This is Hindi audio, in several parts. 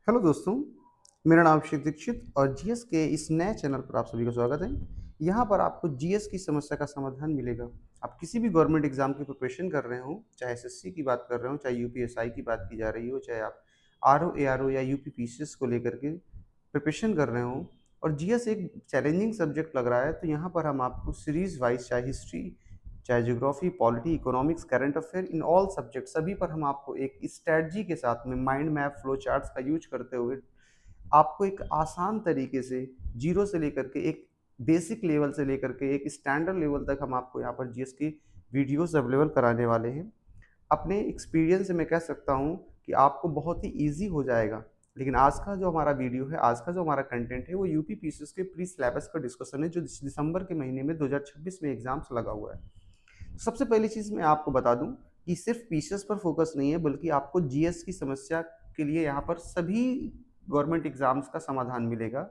हेलो दोस्तों, मेरा नाम अभिषेक दीक्षित और जीएस के इस नए चैनल पर आप सभी का स्वागत है। यहाँ पर आपको जीएस की समस्या का समाधान मिलेगा। आप किसी भी गवर्नमेंट एग्जाम की प्रिपरेशन कर रहे हो, चाहे एसएससी की बात कर रहे हो, चाहे यूपीएसआई की बात की जा रही हो, चाहे आप आरओ एआरओ या यूपी पीसीएस को लेकर के प्रिपरेशन कर रहे हो और जीएस एक चैलेंजिंग सब्जेक्ट लग रहा है, तो यहाँ पर हम आपको सीरीज वाइज चाहे हिस्ट्री, चाहे geography, polity, economics, current affair, in all subject सभी पर हम आपको एक स्ट्रेटजी के साथ में माइंड मैप, फ्लो चार्ट्स का यूज करते हुए आपको एक आसान तरीके से जीरो से लेकर के एक बेसिक लेवल से लेकर के एक स्टैंडर्ड लेवल तक हम आपको यहाँ पर जीएस की वीडियोस अवेलेबल कराने वाले हैं। अपने एक्सपीरियंस से मैं कह सकता हूँ कि आपको बहुत ही ईजी हो जाएगा। लेकिन आज का जो हमारा वीडियो है, आज का जो हमारा कंटेंट है, वो यूपी पीसीएस के प्री सिलेबस का डिस्कशन है, जो दिसंबर के महीने में 2026 में एग्जाम्स लगा हुआ है। सबसे पहली चीज़ मैं आपको बता दूं कि सिर्फ पीसीएस पर फोकस नहीं है, बल्कि आपको जीएस की समस्या के लिए यहाँ पर सभी गवर्नमेंट एग्जाम्स का समाधान मिलेगा।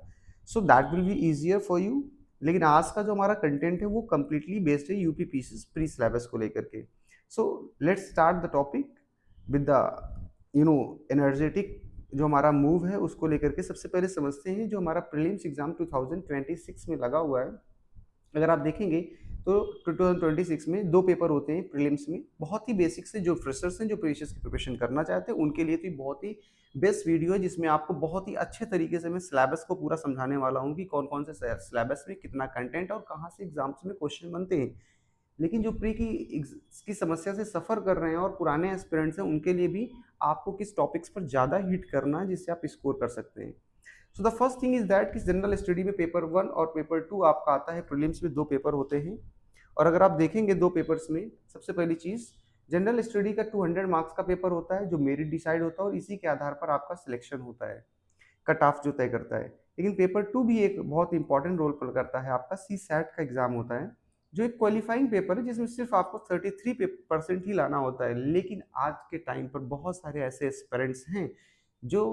So that will be easier for you. लेकिन आज का जो हमारा कंटेंट है वो कम्प्लीटली बेस्ड है यूपी पीसीएस प्री सिलेबस को लेकर के। So let's start the topic with the energetic जो हमारा मूव है उसको लेकर के सबसे पहले समझते हैं जो हमारा प्रीलिम्स एग्जाम 2026 में लगा हुआ है। अगर आप देखेंगे तो 2026 में दो पेपर होते हैं प्रीलिम्स में। बहुत ही बेसिक से जो फ्रेशर्स हैं, जो परीक्षा की प्रिपरेशन करना चाहते हैं, उनके लिए तो बहुत ही बेस्ट वीडियो है, जिसमें आपको बहुत ही अच्छे तरीके से मैं सिलेबस को पूरा समझाने वाला हूँ कि कौन कौन से सिलेबस में कितना कंटेंट और कहाँ से एग्जाम्स में क्वेश्चन बनते हैं। लेकिन जो प्री की समस्या से सफ़र कर रहे हैं और पुराने एस्पिरेंट्स हैं, उनके लिए भी आपको किस टॉपिक्स पर ज़्यादा हिट करना है जिससे आप स्कोर कर सकते हैं। So the first thing is that कि जनरल स्टडी में पेपर 1 और पेपर 2 आपका आता है। प्रीलिम्स में दो पेपर होते हैं और अगर आप देखेंगे दो पेपर्स में, सबसे पहली चीज़, जनरल स्टडी का 200 मार्क्स का पेपर होता है जो मेरिट डिसाइड होता है और इसी के आधार पर आपका सिलेक्शन होता है, कट ऑफ जो तय करता है। लेकिन पेपर 2 भी एक बहुत इंपॉर्टेंट रोल प्ले करता है। आपका सी सैट का एग्जाम होता है जो एक क्वालिफाइंग पेपर है, जिसमें सिर्फ आपको 33% ही लाना होता है। लेकिन आज के टाइम पर बहुत सारे ऐसे एस्पिरेंट्स हैं जो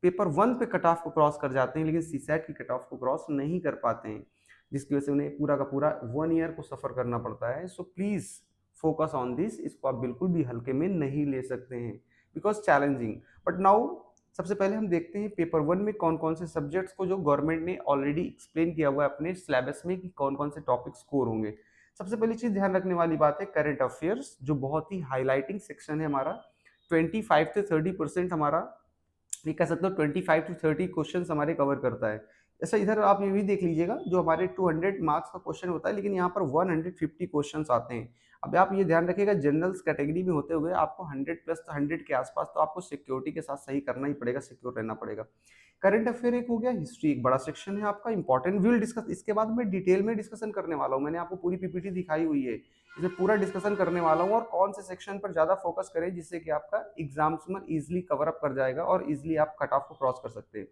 पेपर 1 पे कट ऑफ को क्रॉस कर जाते हैं, लेकिन सी सैट की कट ऑफ को क्रॉस नहीं कर पाते हैं, जिसकी वजह से उन्हें पूरा का पूरा 1 ईयर को सफ़र करना पड़ता है। So please focus on this. इसको आप बिल्कुल भी हल्के में नहीं ले सकते हैं, बिकॉज चैलेंजिंग। बट नाउ सबसे पहले हम देखते हैं पेपर 1 में कौन कौन से सब्जेक्ट्स को जो गवर्नमेंट ने ऑलरेडी एक्सप्लेन किया हुआ है अपने सिलेबस में कि कौन कौन से टॉपिक स्कोर होंगे। सबसे पहली चीज ध्यान रखने वाली बात है करंट अफेयर्स, जो बहुत ही हाईलाइटिंग सेक्शन है हमारा। 25 से 30% हमारा, ये कह सकते हो 25 to 30 क्वेश्चन हमारे कवर करता है। ऐसा इधर आप ये भी देख लीजिएगा, जो हमारे 200 मार्क्स का क्वेश्चन होता है, लेकिन यहाँ पर 150 क्वेश्चंस आते हैं। अब आप ये ध्यान रखिएगा, जनरल्स कैटेगरी में होते हुए आपको 100 प्लस, तो 100 के आसपास तो आपको सिक्योरिटी के साथ सही करना ही पड़ेगा, सिक्योर रहना पड़ेगा। करंट अफेयर एक हो गया, हिस्ट्री एक बड़ा सेक्शन है आपका इंपॉर्टेंट, विल डिस्कस। इसके बाद मैं डिटेल में डिस्कशन करने वाला हूँ, मैंने आपको पूरी पीपीटी दिखाई हुई है, इसमें पूरा डिस्कशन करने वाला हूँ और कौन से सेक्शन पर ज़्यादा फोकस करें जिससे कि आपका एग्जाम्स में इजीली कवर अप कर जाएगा और इजीली आप कट ऑफ को क्रॉस कर सकते हैं।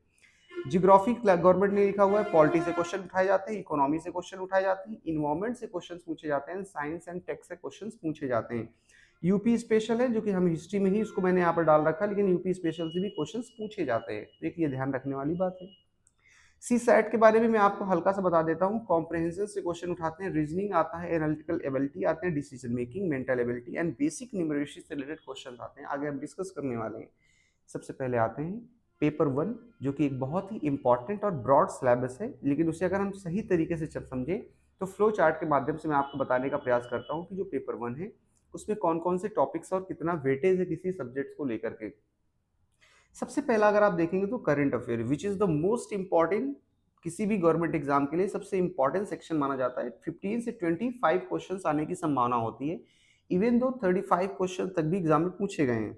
जियोग्राफी गवर्नमेंट ने लिखा हुआ है, पॉलिटी से क्वेश्चन उठाए जाते हैं, इकोनॉमी से क्वेश्चन उठाए जाते हैं, इन्वायरमेंट से क्वेश्चन पूछे जाते हैं, साइंस एंड टेक से क्वेश्चन पूछे जाते हैं। यूपी स्पेशल है जो कि हम हिस्ट्री में ही उसको मैंने यहाँ पर डाल रखा है, लेकिन यूपी स्पेशल से भी क्वेश्चन पूछे जाते हैं, एक ये ध्यान रखने वाली बात है। सी सैट के बारे में मैं आपको हल्का सा बता देता हूँ। कॉम्प्रहेंशन से क्वेश्चन उठाते हैं, रीजनिंग आता है, एनालिटिकल एबिलिटी आते हैं, decision making, mental ability and basic numeracy से रिलेटेड क्वेश्चन आते हैं, आगे हम डिस्कस करने वाले हैं। सबसे पहले आते हैं पेपर 1, जो कि एक बहुत ही इंपॉर्टेंट और ब्रॉड सिलेबस है, लेकिन उसे अगर हम सही तरीके से समझें तो फ्लो चार्ट के माध्यम से मैं आपको बताने का प्रयास करता हूँ कि जो पेपर 1 है उसमें कौन कौन से टॉपिक्स और कितना वेटेज है किसी सब्जेक्ट को लेकर के। सबसे पहला अगर आप देखेंगे तो current affair, which is the most important, किसी भी गवर्नमेंट एग्जाम के लिए सबसे इंपॉर्टेंट सेक्शन माना जाता है। 15 से 25 क्वेश्चन आने की संभावना होती है, इवन दो 35 क्वेश्चन तक भी एग्जाम में पूछे गए हैं।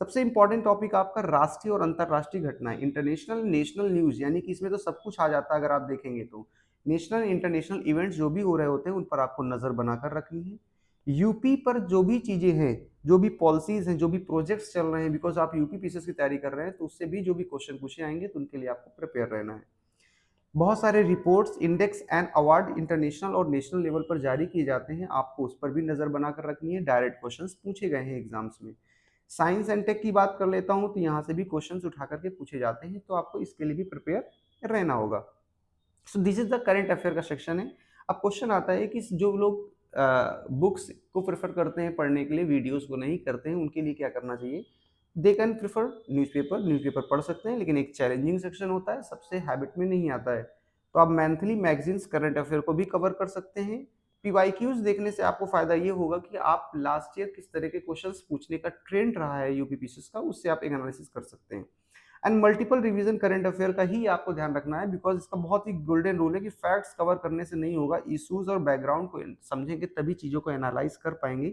सबसे इंपॉर्टेंट टॉपिक आपका राष्ट्रीय और अंतरराष्ट्रीय घटनाएं, इंटरनेशनल नेशनल न्यूज, यानी कि इसमें तो सब कुछ आ जाता है। अगर आप देखेंगे तो नेशनल इंटरनेशनल इवेंट्स जो भी हो रहे होते हैं उन पर आपको नजर बनाकर रखनी है। यूपी पर जो भी चीजें हैं, जो भी पॉलिसीज हैं, जो भी प्रोजेक्ट्स चल रहे हैं, बिकॉज आप यूपी पीसीएस की तैयारी कर रहे हैं तो उससे भी जो भी क्वेश्चन पूछे आएंगे तो उनके लिए आपको प्रिपेयर रहना है। बहुत सारे reports, index and award international और नेशनल लेवल पर जारी किए जाते हैं, आपको उस पर भी नजर बनाकर रखनी है। डायरेक्ट क्वेश्चंस पूछे गए हैं एग्जाम्स में। साइंस एंड टेक की बात कर लेता हूं तो यहाँ से भी क्वेश्चंस उठा करके पूछे जाते हैं, तो आपको इसके लिए भी प्रिपेयर रहना होगा। So this is the current affair का सेक्शन है। अब क्वेश्चन आता है कि जो लोग बुक्स को प्रेफर करते हैं पढ़ने के लिए, वीडियोस को नहीं करते हैं, उनके लिए क्या करना चाहिए। They can prefer newspaper, newspaper पढ़ सकते हैं, लेकिन एक चैलेंजिंग सेक्शन होता है, सबसे हैबिट में नहीं आता है। तो आप मंथली मैगज़ीन्स करंट अफेयर को भी कवर कर सकते हैं। पीवाईक्यूज़ देखने से आपको फ़ायदा ये होगा कि आप लास्ट ईयर किस तरह के क्वेश्चंस पूछने का ट्रेंड रहा है यूपीपीसीएस का, उससे आप एक एनालिसिस कर सकते हैं। And multiple revision current affair का ही आपको ध्यान रखना है, बिकॉज इसका बहुत ही गोल्डन रूल है कि फैक्ट्स कवर करने से नहीं होगा, इश्यूज और बैकग्राउंड को समझेंगे तभी चीज़ों को एनालाइज कर पाएंगे।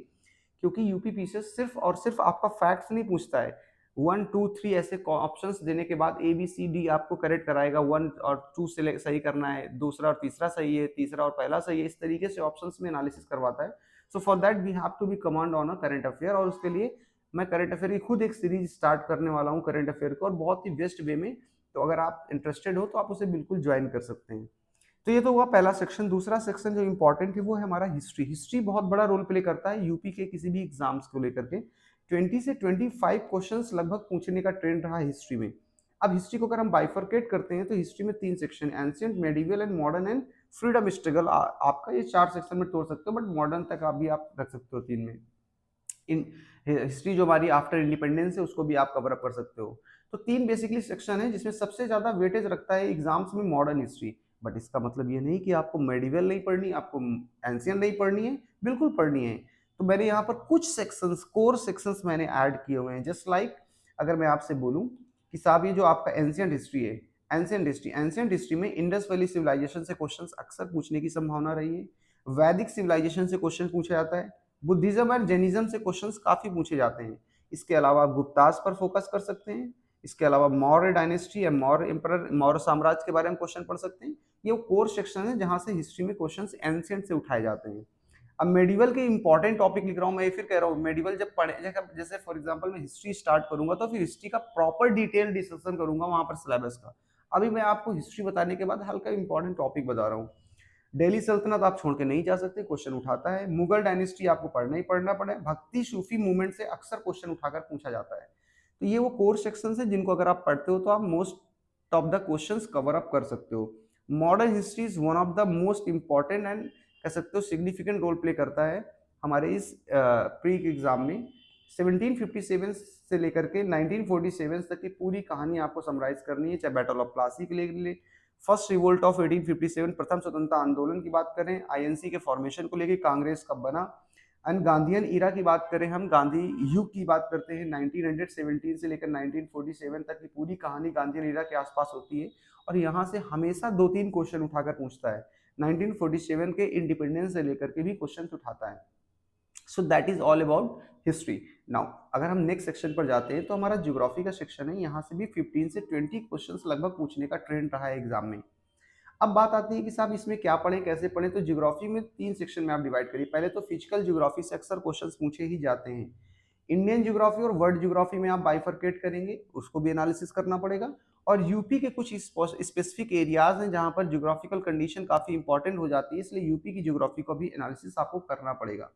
क्योंकि यूपीपीसीएस सिर्फ और सिर्फ आपका फैक्ट्स नहीं पूछता है, 1 2 3 ऐसे ऑप्शंस देने के बाद ABCD आपको करेक्ट कराएगा, 1 और 2 से सही करना है, दूसरा और तीसरा सही है, तीसरा और पहला सही है, इस तरीके से ऑप्शंस में एनालिसिस करवाता है। So for that we have to be command on a current affair, और उसके लिए मैं करंट अफेयर की खुद एक सीरीज स्टार्ट करने वाला हूँ करंट अफेयर को, और बहुत ही बेस्ट वे में। तो अगर आप इंटरेस्टेड हो तो आप उसे बिल्कुल ज्वाइन कर सकते हैं। तो ये तो हुआ पहला सेक्शन। दूसरा सेक्शन जो इंपॉर्टेंट है वो है हमारा हिस्ट्री। हिस्ट्री बहुत बड़ा रोल प्ले करता है यूपी के किसी भी एग्जाम्स को लेकर के। 20 से 25 क्वेश्चंस लगभग पूछने का ट्रेंड रहा है हिस्ट्री में। अब हिस्ट्री को अगर हम बाइफरकेट करते हैं तो हिस्ट्री में 3 section, ancient, medieval and modern and freedom struggle. आपका ये 4 सेक्शन में तोड़ सकते हो, बट मॉडर्न तक आप भी आप रख सकते हो 3 में। इन हिस्ट्री जो हमारी आफ्टर इंडिपेंडेंस है उसको भी आप कवर अप कर सकते हो। तो 3 बेसिकली सेक्शन है जिसमें सबसे ज्यादा वेटेज रखता है एग्जाम्स में मॉडर्न हिस्ट्री। बट इसका मतलब ये नहीं कि आपको मेडिवल नहीं पढ़नी, आपको एंशियन नहीं पढ़नी है, बिल्कुल पढ़नी है। तो मैंने यहाँ पर कुछ सेक्शंस, कोर सेक्शंस मैंने ऐड किए हुए हैं। जस्ट लाइक अगर मैं आपसे बोलूँ कि साहब ये जो आपका एंशियंट हिस्ट्री है, एंशियंट हिस्ट्री में इंडस वैली सिविलाइजेशन से क्वेश्चंस अक्सर पूछने की संभावना रही है। वैदिक सिविलाइजेशन से क्वेश्चन पूछा जाता है। बुद्धिज्म और जैनिज्म से क्वेश्चंस काफी पूछे जाते हैं। इसके अलावा आप गुप्तास पर फोकस कर सकते हैं। इसके अलावा मौर्य डायनेस्टी या मौर्य एम्परर, मौर्य साम्राज्य के बारे में क्वेश्चन पढ़ सकते हैं। ये वो कोर सेक्शन है जहां से हिस्ट्री में क्वेश्चंस एंशिएंट से उठाए जाते हैं। अब मेडिवल के इंपॉर्टेंट टॉपिक लिख रहा हूँ, मैं फिर कह रहा हूँ मेडिवल जब पढ़े, जैसे फॉर एग्जांपल मैं हिस्ट्री स्टार्ट करूंगा तो फिर हिस्ट्री का प्रॉपर डिटेल डिस्कशन करूंगा वहां पर सिलेबस का। अभी मैं आपको हिस्ट्री बताने के बाद हल्का इंपॉर्टेंट टॉपिक बता रहा हूँ। दिल्ली सल्तनत आप छोड़ के नहीं जा सकते, क्वेश्चन उठाता है। मुगल डायनेस्टी आपको पढ़ना ही पढ़ना पड़े। भक्ति सूफी मूवमेंट से अक्सर क्वेश्चन उठाकर पूछा जाता है। तो ये वो कोर सेक्शन है जिनको अगर आप पढ़ते हो तो आप most of the questions cover up कर सकते हो। Modern history is one of the most important and कह सकते हो सिग्निफिकेंट रोल प्ले करता है हमारे इस प्री एग्जाम में। 1757 से लेकर के 1947 तक की पूरी कहानी आपको समराइज करनी है, चाहे बैटल ऑफ प्लासी के लिए, फर्स्ट रिवोल्ट ऑफ 1857, प्रथम स्वतंत्रता आंदोलन की बात करें, आईएनसी के फॉर्मेशन को लेकर कांग्रेस कब बना, एंड गांधीयन इरा की बात करें, हम गांधी युग की बात करते हैं, 1917 से लेकर 1947 तक की पूरी कहानी गांधीयन इरा के आसपास होती है। और यहाँ से हमेशा 2 3 क्वेश्चन उठाकर पूछता है। 1947 के इंडिपेंडेंस से लेकर के भी क्वेश्चन उठाता है। So that is all about history. Now अगर हम नेक्स्ट सेक्शन पर जाते हैं तो हमारा ज्योग्राफी का सेक्शन है। यहाँ से भी 15 से 20 क्वेश्चंस लगभग पूछने का ट्रेंड रहा है एग्जाम में। अब बात आती है कि साहब इसमें क्या पढ़ें, कैसे पढ़ें। तो ज्योग्राफी में 3 सेक्शन में आप डिवाइड करिए। पहले तो फिजिकल ज्योग्राफी से अक्सर क्वेश्चंस पूछे ही जाते हैं। इंडियन ज्योग्राफी और वर्ल्ड ज्योग्राफी में आप बाइफरकेट करेंगे, उसको भी एनालिसिस करना पड़ेगा। और यूपी के कुछ स्पेसिफिक एरियाज हैं जहां पर ज्योग्राफिकल कंडीशन काफी इंपॉर्टेंट हो जाती है, इसलिए यूपी की ज्योग्राफी को भी एनालिसिस आपको करना पड़ेगा।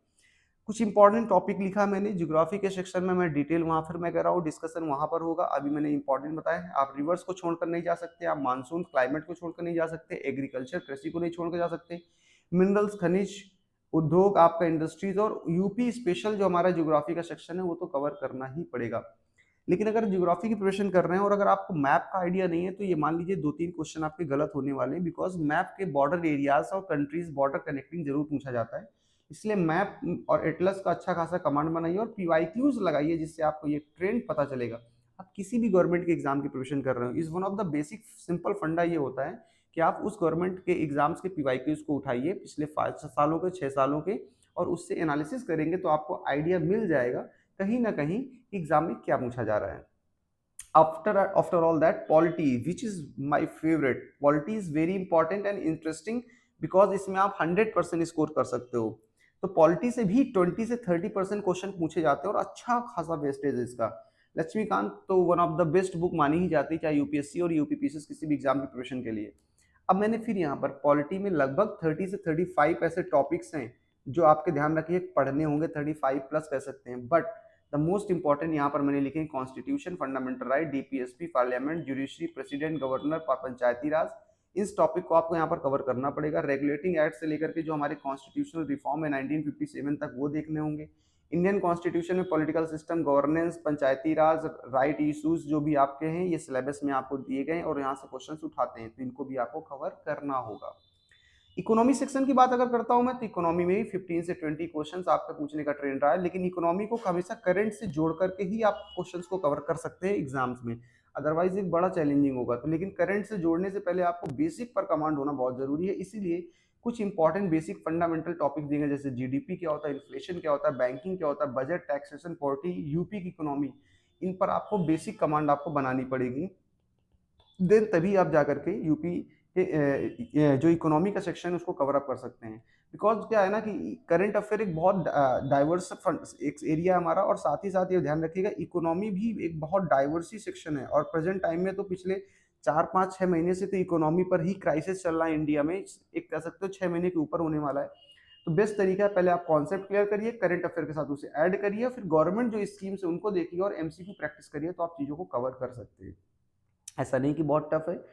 कुछ इंपॉर्टेंट टॉपिक लिखा मैंने ज्योग्राफी के सेक्शन में, मैं डिटेल वहां फिर मैं कर रहा हूँ, डिस्कशन वहां पर होगा। अभी मैंने इंपॉर्टेंट बताया है। आप रिवर्स को छोड़कर नहीं जा सकते, आप मानसून क्लाइमेट को छोड़कर नहीं जा सकते, एग्रीकल्चर कृषि को नहीं छोड़कर जा सकते, मिनरल्स खनिज उद्योग, आपका इंडस्ट्रीज और यूपी स्पेशल जो हमारा ज्योग्राफी का सेक्शन है वो तो कवर करना ही पड़ेगा। लेकिन अगर ज्योग्राफी की प्रिपरेशन कर रहे हैं और अगर आपको मैप का आइडिया नहीं है तो ये मान लीजिए 2 3 क्वेश्चन आपके गलत होने वाले हैं, बिकॉज मैप के बॉर्डर एरियाज और कंट्रीज बॉर्डर कनेक्टिंग जरूर पूछा जाता है। इसलिए मैप और एटलस का अच्छा खासा कमांड बनाइए और पीवाईक्यूज लगाइए, जिससे आपको ये ट्रेंड पता चलेगा। आप किसी भी गवर्नमेंट के एग्जाम की प्रिपरेशन कर रहे हो, is one of the basic simple फंडा ये होता है कि आप उस गवर्नमेंट के एग्जाम्स के पीवाईक्यूज को उठाइए पिछले 5 सालों के, 6 सालों के, और उससे एनालिसिस करेंगे तो आपको आइडिया मिल जाएगा कहीं ना कहीं एग्जाम में क्या पूछा जा रहा है। After all that, polity, which is my favorite. Polity is very important and interesting because इसमें आप 100% स्कोर कर सकते हो। तो पॉलिटी से भी 20 से 30% क्वेश्चन पूछे जाते हैं और अच्छा खासा वेस्टेज है इसका। लक्ष्मीकांत तो one of the best book मानी ही जाती है, चाहे यूपीएससी और यूपीपीसीएस किसी भी एग्जाम की प्रिपरेशन के लिए। अब मैंने फिर यहाँ पर पॉलिटी में लगभग 30 से 35 ऐसे टॉपिक्स हैं जो आपके ध्यान रखिए पढ़ने होंगे, 35 प्लस कह सकते हैं। बट द मोस्ट इंपॉर्टेंट यहाँ पर मैंने लिखे constitution, fundamental right, DPSP, parliament, judiciary, president, governor, panchayati raj, इस टॉपिक को आपको यहाँ पर कवर करना पड़ेगा। रेगुलेटिंग एक्ट से लेकर के जो हमारे कॉन्स्टिट्यूशनल रिफॉर्म है 1957 तक वो देखने होंगे। इंडियन कॉन्स्टिट्यूशन में पॉलिटिकल सिस्टम, गवर्नेंस, पंचायती राज, राइट इश्यूज जो भी आपके हैं ये सिलेबस में आपको दिए गए और यहाँ से क्वेश्चंस उठाते हैं, तो इनको भी आपको कवर करना होगा। इकोनॉमी सेक्शन की बात अगर करता हूं मैं, तो इकोनॉमी में ही 15 से 20 क्वेश्चंस आपका पूछने का ट्रेंड रहा है, लेकिन इकोनॉमी को हमेशा करंट से जोड़ करके ही आप क्वेश्चंस को कवर कर सकते हैं एग्जाम्स में, अदरवाइज एक बड़ा चैलेंजिंग होगा। तो लेकिन करंट से जोड़ने से पहले आपको बेसिक पर कमांड होना बहुत जरूरी है, इसीलिए कुछ इंपॉर्टेंट बेसिक फंडामेंटल टॉपिक देंगे, जैसे जीडीपी क्या होता है, इन्फ्लेशन क्या होता है, बैंकिंग क्या होता है, बजट, टैक्सेशन, पॉवर्टी, यूपी की इकोनॉमी, इन पर आपको बेसिक कमांड आपको बनानी पड़ेगी। देन तभी आप जाकर के यूपी के जो इकोनॉमी का सेक्शन है उसको कवर अप कर सकते हैं। बिकॉज क्या है ना कि करंट अफेयर एक बहुत डाइवर्स एक एरिया है हमारा, और साथ ही साथ ये ध्यान रखिएगा इकोनॉमी भी एक बहुत डाइवर्स ही सेक्शन है, और प्रेजेंट टाइम में तो पिछले 4 5 6 महीने से तो इकोनॉमी पर ही क्राइसिस चल रहा है इंडिया में, एक कह सकते हो 6 महीने के ऊपर होने वाला है। तो बेस्ट तरीका है, पहले आप कॉन्सेप्ट क्लियर करिए, करंट अफेयर के साथ उसे ऐड करिए, फिर गवर्नमेंट जो स्कीम्स है उनको देखिए और एमसीक्यू प्रैक्टिस करिए, तो आप चीज़ों को कवर कर सकते हैं। ऐसा नहीं कि बहुत टफ है,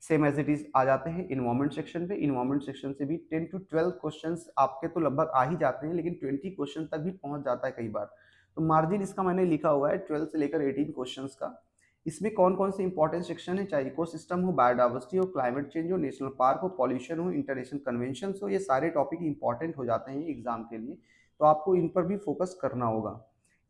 सेम एज इट इज आ जाते हैं इन्वायरमेंट सेक्शन पे। इन्वायरमेंट सेक्शन से भी 10 to 12 क्वेश्चंस आपके तो लगभग आ ही जाते हैं, लेकिन 20 क्वेश्चन तक भी पहुंच जाता है कई बार। तो मार्जिन इसका मैंने लिखा हुआ है 12 से लेकर 18 क्वेश्चंस का। इसमें कौन कौन से इंपॉर्टेंट सेक्शन है, चाहे इकोसिस्टम हो, बायोडाइवर्सिटी हो, क्लाइमेट चेंज हो, नेशनल पार्क हो, पॉल्यूशन हो, इंटरनेशनल कन्वेंशन हो, ये सारे टॉपिक इंपॉर्टेंट हो जाते हैं एग्जाम के लिए, तो आपको इन पर भी फोकस करना होगा।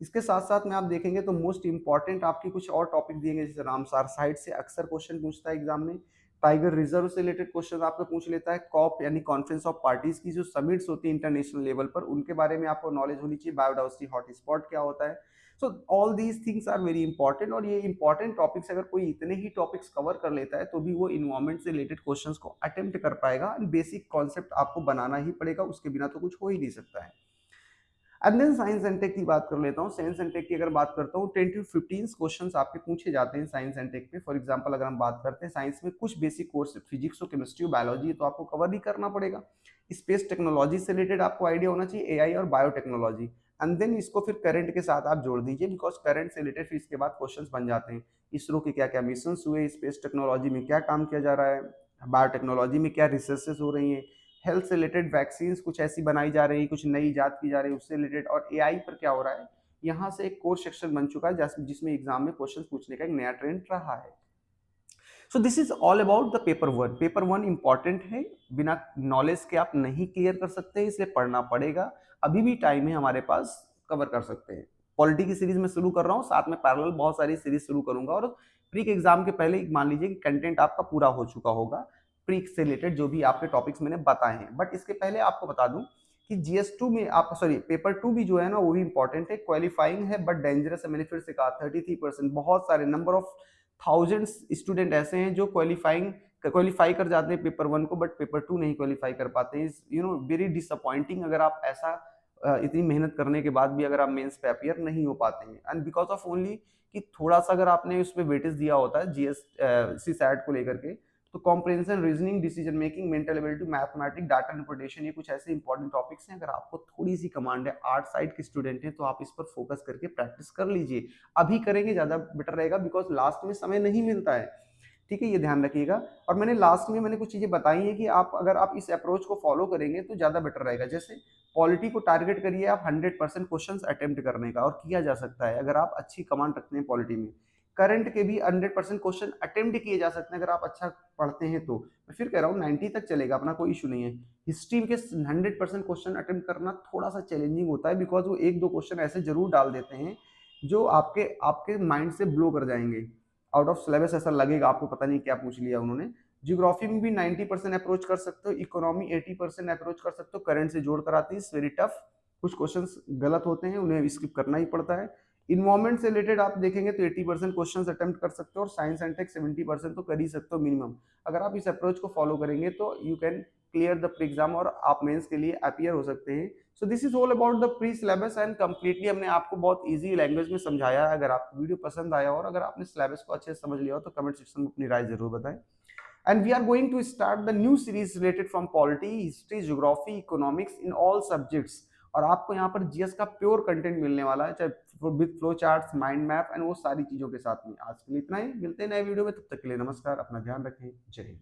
इसके साथ साथ में आप देखेंगे तो मोस्ट इंपॉर्टेंट आपकी कुछ और टॉपिक दिए गए, जैसे रामसार साइट से अक्सर क्वेश्चन पूछता है एग्जाम में, टाइगर रिजर्व से रिलेटेड क्वेश्चन आपको पूछ लेता है, कॉप यानी कॉन्फ्रेंस ऑफ पार्टीज की जो समिट्स होती है इंटरनेशनल लेवल पर, उनके बारे में आपको नॉलेज होनी चाहिए, बायोडाइवर्सिटी हॉटस्पॉट क्या होता है। So all these things are very important, और ये इंपॉर्टेंट टॉपिक्स अगर कोई इतने ही टॉपिक्स कवर कर लेता है तो भी वो इन्वायरमेंट से रिलेटेड क्वेश्चंस को अटेम्प्ट कर पाएगा, एंड बेसिक कॉन्सेप्ट आपको बनाना ही पड़ेगा, उसके बिना तो कुछ हो ही नहीं सकता है। And then science and tech की बात कर लेता हूँ। साइंस एंड टेक की अगर बात करता हूँ, 10 to 15 क्वेश्चंस आपके पूछे जाते हैं साइंस एंड टेक पे। फॉर एग्जांपल अगर हम बात करते हैं साइंस में कुछ बेसिक कोर्स फिजिक्स हो, केमिस्ट्री हो, बायोलॉजी तो आपको कवर ही करना पड़ेगा। स्पेस टेक्नोलॉजी से रिलेटेड आपको आइडिया होना चाहिए, एआई और बायोटेक्नोलॉजी, एंड देन इसको फिर करंट के साथ आप जोड़ दीजिए, बिकॉज करंट से रिलेटेड फिर इसके बाद क्वेश्चन बन जाते हैं। इसरो के क्या क्या मिशन हुए, स्पेस टेक्नोलॉजी में क्या काम किया जा रहा है, बायोटेक्नोलॉजी में क्या रिसर्चेस हो रही हैं, हेल्थ से रिलेटेड वैक्सीन कुछ ऐसी बनाई जा रही है, कुछ नई इजाद की जा रही है उससे रिलेटेड, और एआई पर क्या हो रहा है, यहाँ से एक कोर्स सेक्शन बन चुका है जिसमें एग्जाम में क्वेश्चन पूछने का एक नया ट्रेंड रहा है। So this is all about the paper one. Paper one important है, बिना नॉलेज के आप नहीं क्लियर कर सकते, इसलिए पढ़ना पड़ेगा। अभी भी टाइम है हमारे पास, कवर कर सकते हैं। पॉलिटी की सीरीज में शुरू कर रहा हूँ, साथ में पैरेलल बहुत सारी सीरीज शुरू करूंगा, और प्री के एग्जाम के पहले मान लीजिए कि कंटेंट आपका पूरा हो चुका होगा प्री से रिलेटेड, जो भी आपके टॉपिक्स मैंने बताए हैं। बट इसके पहले आपको बता दूं कि जीएस2 में आप सॉरी पेपर 2 भी जो है ना वो भी इंपॉर्टेंट है, क्वालिफाइंग है बट डेंजरस है। मैंने फिर से कहा 33%, बहुत सारे नंबर ऑफ थाउजेंड्स स्टूडेंट ऐसे हैं जो क्वालिफाई कर जाते हैं पेपर 1 को, बट पेपर 2 नहीं क्वालिफाई कर पाते हैं। यू नो वेरी डिसअपॉइंटिंग, अगर आप ऐसा इतनी मेहनत करने के बाद भी अगर आप मेंस पे अपियर नहीं हो पाते हैं, एंड बिकॉज ऑफ ओनली कि थोड़ा सा अगर आपने उसमें वेटेज दिया होता है जीएस सी सैट को लेकर के, तो comprehension, reasoning, decision making, mental ability, mathematics, data interpretation, ये कुछ ऐसे इंपॉर्टेंट टॉपिक्स हैं। अगर आपको थोड़ी सी कमांड है, आर्ट साइड के स्टूडेंट हैं, तो आप इस पर फोकस करके प्रैक्टिस कर लीजिए। अभी करेंगे ज्यादा बेटर रहेगा, बिकॉज लास्ट में समय नहीं मिलता है, ठीक है, ये ध्यान रखिएगा। और मैंने लास्ट में कुछ चीजें बताई हैं कि आप अगर आप इस अप्रोच को फॉलो करेंगे तो ज्यादा बेटर रहेगा। जैसे पॉलिटी को टारगेट करिए आप 100% क्वेश्चंस अटेम्प्ट करने का, और किया जा सकता है अगर आप अच्छी कमांड रखते हैं पॉलिटी में। करंट के भी 100% क्वेश्चन अटेम्प्ट किए जा सकते हैं अगर आप अच्छा पढ़ते हैं तो। मैं फिर कह रहा हूँ 90 तक चलेगा, अपना कोई इशू नहीं है। हिस्ट्री के 100% क्वेश्चन अटेम्प्ट करना थोड़ा सा चैलेंजिंग होता है, बिकॉज वो 1 2 क्वेश्चन ऐसे जरूर डाल देते हैं जो आपके आपके माइंड से ब्लो कर जाएंगे, आउट ऑफ सिलेबस ऐसा लगेगा आपको, पता नहीं क्या पूछ लिया उन्होंने। जियोग्राफी में भी 90% अप्रोच कर सकते हो, इकोनॉमी 80% अप्रोच कर सकते हो, करंट से जोड़ कर आती है, वेरी टफ। कुछ क्वेश्चंस गलत होते हैं, उन्हें स्किप करना ही पड़ता है। इन्वायरमेंट से रिलेटेड आप देखेंगे तो 80% क्वेश्चंस अटेम्प्ट कर सकते हो, और साइंस एंड टेक 70% तो कर ही सकते हो मिनिमम। अगर आप इस अप्रोच को फॉलो करेंगे तो you can clear the pre exam, और आप मेंस के लिए अपियर हो सकते हैं। So this is all about the pre syllabus, and completely हमने आपको बहुत इजी लैंग्वेज में समझाया है। अगर आपको वीडियो पसंद आया और अगर आपने सिलेबस को अच्छे से समझ लिया हो तो कमेंट सेक्शन में अपनी राय जरूर बताएं। And we are going to start the new series related from polity, history, geography, economics in all subjects। और आपको यहाँ पर जीएस का प्योर कंटेंट मिलने वाला है, चाहे with flow charts, mind map and वो सारी चीजों के साथ में। आज के लिए इतना ही, मिलते हैं नए वीडियो में, तब तक के लिए नमस्कार, अपना ध्यान रखें, जय हिंद।